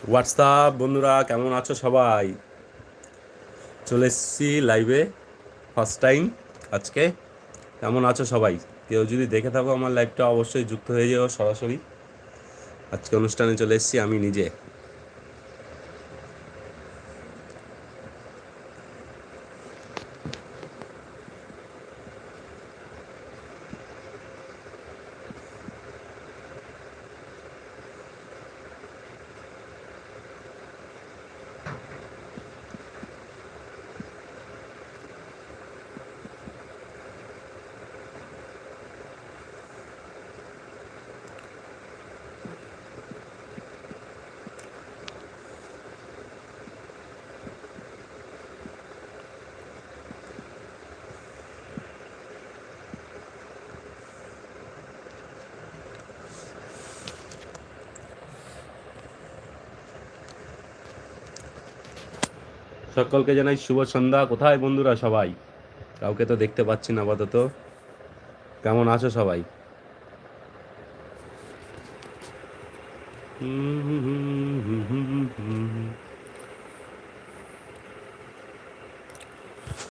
WhatsApp বন্ধুরা, কেমন আছো সবাই? চলে এসেছি লাইভে, ফার্স্ট টাইম আজকে। কেমন আছো সবাই? কেউ যদি দেখে থাকো আমার লাইভটা, অবশ্যই যুক্ত হয়ে যাও সরাসরি। আজকে অনুষ্ঠানে চলে এসেছি আমি নিজে। সকলকে জানাই শুভ সন্ধ্যা। কোথায় বন্ধুরা সবাই? কাউকে তো দেখতে পাচ্ছি না আপাতত। কেমন আছো সবাই?